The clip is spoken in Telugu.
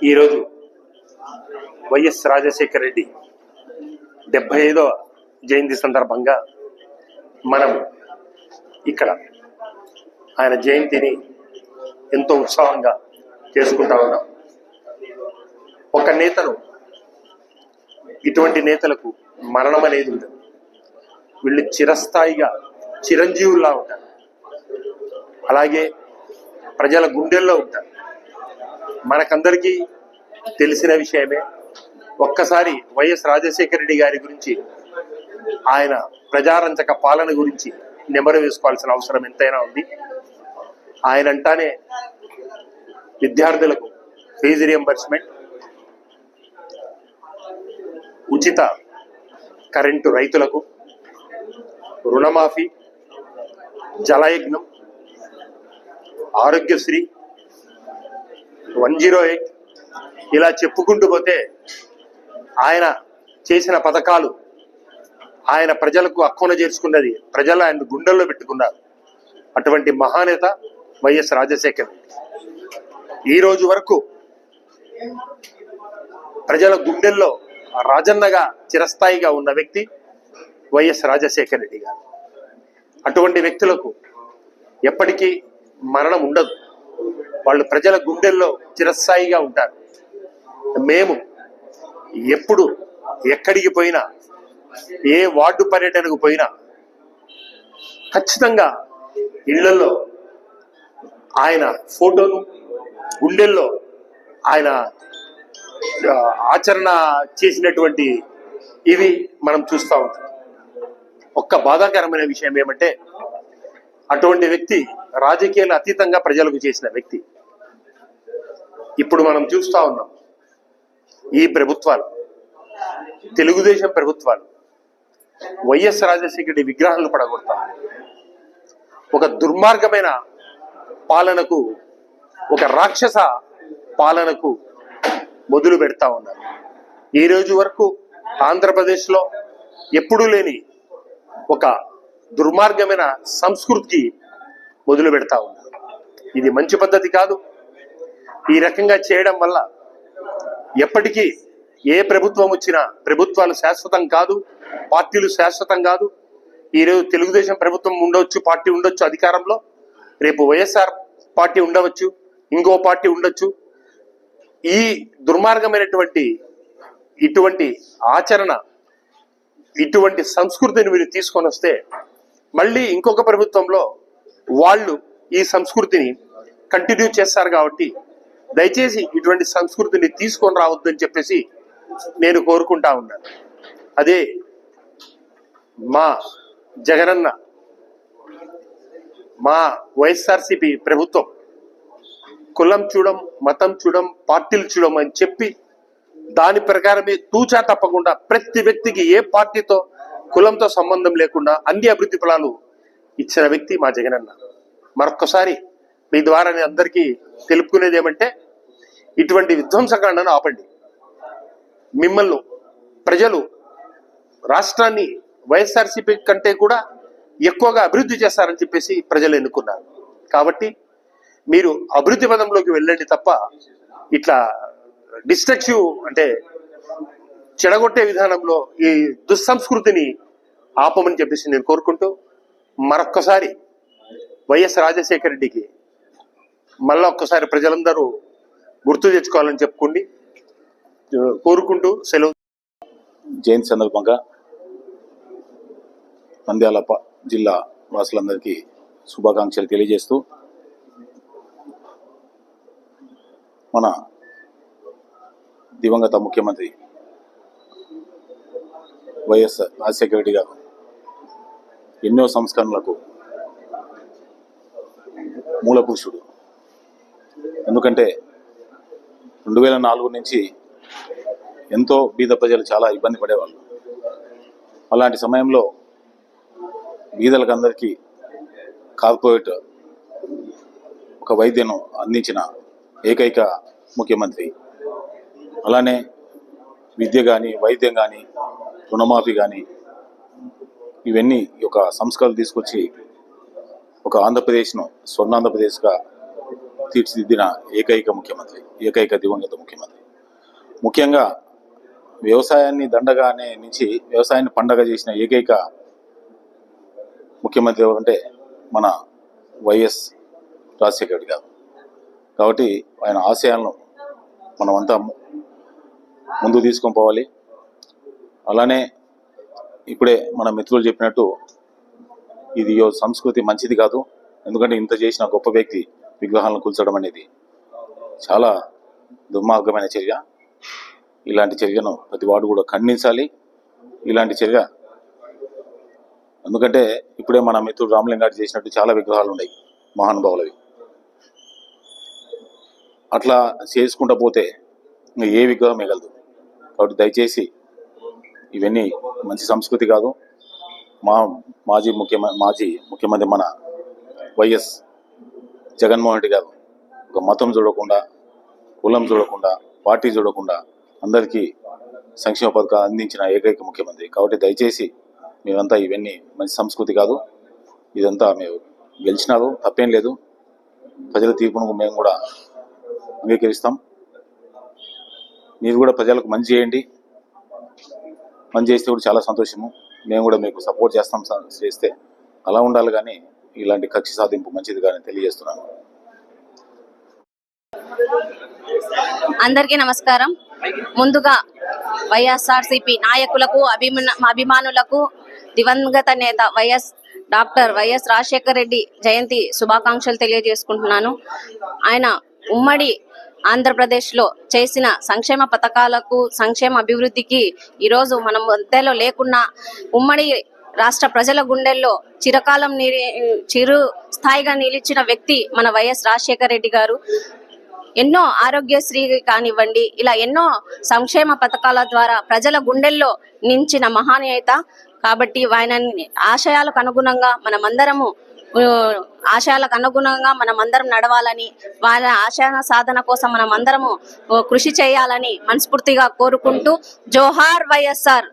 ఈరోజు వైఎస్ రాజశేఖర రెడ్డి 75వ జయంతి సందర్భంగా మనం ఇక్కడ ఆయన జయంతిని ఎంతో ఉత్సాహంగా చేసుకుంటా ఉన్నాం. ఒక నేతను, ఇటువంటి నేతలకు మరణం అనేది ఉండదు. వీళ్ళు చిరస్థాయిగా చిరంజీవుల్లా ఉంటారు, అలాగే ప్రజల గుండెల్లో ఉంటారు. మనకందరికీ తెలిసిన విషయమే. ఒక్కసారి వైఎస్ రాజశేఖర రెడ్డి గారి గురించి, ఆయన ప్రజారంజక పాలన గురించి నెమరు వేసుకోవాల్సిన అవసరం ఎంతైనా ఉంది. ఆయన అంటానే విద్యార్థులకు ఫీజు రియంబర్స్మెంట్, ఉచిత కరెంటు రైతులకు, రుణమాఫీ, జలయజ్ఞం, ఆరోగ్యశ్రీ, 108 ఇలా చెప్పుకుంటూ పోతే ఆయన చేసిన పథకాలు, ఆయన ప్రజలకు హక్కున చేర్చుకున్నది, ప్రజలు ఆయన గుండెల్లో పెట్టుకున్నారు. అటువంటి మహానేత వైఎస్ రాజశేఖర్. ఈ రోజు వరకు ప్రజల గుండెల్లో రాజన్నగా చిరస్థాయిగా ఉన్న వ్యక్తి వైఎస్ రాజశేఖర రెడ్డి గారు. అటువంటి వ్యక్తులకు ఎప్పటికీ మరణం ఉండదు. వాళ్ళు ప్రజల గుండెల్లో చిరస్థాయిగా ఉంటారు. మేము ఎప్పుడు ఎక్కడికి పోయినా, ఏ వార్డు పర్యటనకు పోయినా ఖచ్చితంగా ఇళ్లలో ఆయన ఫోటోను, గుండెల్లో ఆయన ఆచరణ చేసినటువంటి ఇవి మనం చూస్తూ ఉంటాం. ఒక్క బాధాకరమైన విషయం ఏమంటే, అటువంటి వ్యక్తి రాజకీయాలు అతీతంగా ప్రజలకు చేసిన వ్యక్తి. ఇప్పుడు మనం చూస్తూ ఉన్నాం, ఈ ప్రభుత్వాలు, తెలుగుదేశం ప్రభుత్వాలు వైఎస్ రాజశేఖర రెడ్డి విగ్రహాలను పడగొడతారు. ఒక దుర్మార్గమైన పాలనకు, ఒక రాక్షస పాలనకు మొదలు పెడతా ఉన్నారు. ఈ రోజు వరకు ఆంధ్రప్రదేశ్లో ఎప్పుడూ లేని ఒక దుర్మార్గమైన సంస్కృతికి మొదలు పెడతా ఉన్నారు. ఇది మంచి పద్ధతి కాదు. ఈ రకంగా చేయడం వల్ల ఎప్పటికీ ఏ ప్రభుత్వం వచ్చినా, ప్రభుత్వాలు శాశ్వతం కాదు, పార్టీలు శాశ్వతం కాదు. ఈరోజు తెలుగుదేశం ప్రభుత్వం ఉండొచ్చు, పార్టీ ఉండొచ్చు అధికారంలో, రేపు వైఎస్ఆర్ పార్టీ ఉండవచ్చు, ఇంకో పార్టీ ఉండొచ్చు. ఈ దుర్మార్గమైనటువంటి ఇటువంటి ఆచరణ, ఇటువంటి సంస్కృతిని మీరు తీసుకొని వస్తే మళ్ళీ ఇంకొక ప్రభుత్వంలో వాళ్ళు ఈ సంస్కృతిని కంటిన్యూ చేస్తారు. కాబట్టి దయచేసి ఇటువంటి సంస్కృతిని తీసుకొని రావద్దని చెప్పేసి నేను కోరుకుంటా ఉన్నాను. అదే మా జగనన్న, మా వైఎస్ఆర్సీపీ ప్రభుత్వం కులం చూడం, మతం చూడం, పార్టీలు చూడం అని చెప్పి దాని ప్రకారమే తూచా తప్పకుండా ప్రతి వ్యక్తికి ఏ పార్టీతో, కులంతో సంబంధం లేకుండా అన్ని అభివృద్ధి ఫలాలు ఇచ్చిన వ్యక్తి మా జగనన్న. మరొక్కసారి మీ ద్వారా నేను అందరికీ తెలుపుకునేది ఏమంటే, ఇటువంటి విధ్వంసకాండను ఆపండి. మిమ్మల్ని ప్రజలు రాష్ట్రాన్ని వైఎస్ఆర్సీపీ కంటే కూడా ఎక్కువగా అభివృద్ధి చేస్తారని చెప్పేసి ప్రజలు ఎన్నుకున్నారు. కాబట్టి మీరు అభివృద్ధి పదంలోకి వెళ్ళండి తప్ప ఇట్లా డిస్ట్రక్టివ్ అంటే చెడగొట్టే విధానంలో ఈ దుస్సంస్కృతిని ఆపమని చెప్పేసి నేను కోరుకుంటూ, మరొక్కసారి వైఎస్ రాజశేఖర రెడ్డికి మళ్ళా ఒక్కసారి ప్రజలందరూ గుర్తు తెచ్చుకోవాలని చెప్పుకోండి కోరుకుంటూ సెలవు. జయంతి సందర్భంగా నంద్యాల జిల్లా వాసులందరికీ శుభాకాంక్షలు తెలియజేస్తూ, మన దివంగత ముఖ్యమంత్రి వైఎస్ రాజశేఖర రెడ్డి గారు ఎన్నో సంస్కరణలకు మూలపురుషుడు. ఎందుకంటే 2004 నుంచి ఎంతో బీద ప్రజలు చాలా ఇబ్బంది పడేవాళ్ళు. అలాంటి సమయంలో బీదలకు అందరికీ కార్పొరేట్ ఒక వైద్యను అందించిన ఏకైక ముఖ్యమంత్రి. అలానే విద్య కానీ, వైద్యం కానీ, రుణమాఫీ కానీ, ఇవన్నీ ఒక సంస్కరణలు తీసుకొచ్చి ఒక ఆంధ్రప్రదేశ్ను స్వర్ణాంధ్రప్రదేశ్గా తీర్చిదిద్దిన ఏకైక ముఖ్యమంత్రి, ఏకైక దివంగత ముఖ్యమంత్రి. ముఖ్యంగా వ్యవసాయాన్ని దండగానే నుంచి వ్యవసాయాన్ని పండగ చేసిన ఏకైక ముఖ్యమంత్రి ఎవరంటే మన వైఎస్ రాజశేఖర రెడ్డి గారు. కాబట్టి ఆయన ఆశయాలను మనమంతా ముందు తీసుకొని పోవాలి. అలానే ఇప్పుడే మన మిత్రులు చెప్పినట్టు ఇది సంస్కృతి మంచిది కాదు. ఎందుకంటే ఇంత చేసిన గొప్ప వ్యక్తి విగ్రహాలను కూల్చడం అనేది చాలా దుర్మార్గమైన చర్య. ఇలాంటి చర్యను ప్రతి వాడు కూడా ఖండించాలి. ఇలాంటి చర్య ఎందుకంటే ఇప్పుడే మన మిత్రుడు రామలింగారెడ్డి చేసినట్టు చాలా విగ్రహాలు ఉన్నాయి మహానుభావులవి. అట్లా చేసుకుంటూ పోతే ఇంకా ఏ విగ్రహం మిగలదు. కాబట్టి దయచేసి ఇవన్నీ మంచి సంస్కృతి కాదు. మాజీ ముఖ్యమంత్రి మన వైఎస్ జగన్మోహన్ రెడ్డి గారు ఒక మతం చూడకుండా, కులం చూడకుండా, పార్టీ చూడకుండా అందరికీ సంక్షేమ పథకాలు అందించిన ఏకైక ముఖ్యమంత్రి. కాబట్టి దయచేసి మీరంతా ఇవన్నీ మంచి సంస్కృతి కాదు. ఇదంతా మీరు గెలిచినారు, తప్పేం లేదు. ప్రజల తీర్పును మేము కూడా అంగీకరిస్తాం. మీరు కూడా ప్రజలకు మంచి చేయండి. మంచి చేస్తే కూడా చాలా సంతోషము. మేము కూడా మీకు సపోర్ట్ చేస్తే అలా ఉండాలి. కానీ ఇలాంటి కక్ష సాధింపు మంచిది కానీ తెలియజేస్తున్నాను. అందరికీ నమస్కారం. ముందుగా వైఎస్ఆర్సీపీ నాయకులకు, అభిమానులకు దివంగత నేత డాక్టర్ వైఎస్ రాజశేఖర రెడ్డి జయంతి శుభాకాంక్షలు తెలియజేసుకుంటున్నాను. ఆయన ఉమ్మడి ఆంధ్రప్రదేశ్లో చేసిన సంక్షేమ పథకాలకు, సంక్షేమ అభివృద్ధికి ఈరోజు మనం మధ్యలో లేకున్నా ఉమ్మడి రాష్ట్ర ప్రజల గుండెల్లో చిరు స్థాయిగా నిలిచిన వ్యక్తి మన వైఎస్ రాజశేఖర రెడ్డి గారు. ఎన్నో ఆరోగ్యశ్రీ కానివ్వండి, ఇలా ఎన్నో సంక్షేమ పథకాల ద్వారా ప్రజల గుండెల్లో నించిన మహానేత. కాబట్టి ఆయన ఆశయాలకు అనుగుణంగా మనమందరం నడవాలని, వాళ్ళ ఆశయ సాధన కోసం మనమందరము కృషి చేయాలని మనస్ఫూర్తిగా కోరుకుంటూ జోహార్ వైఎస్ఆర్.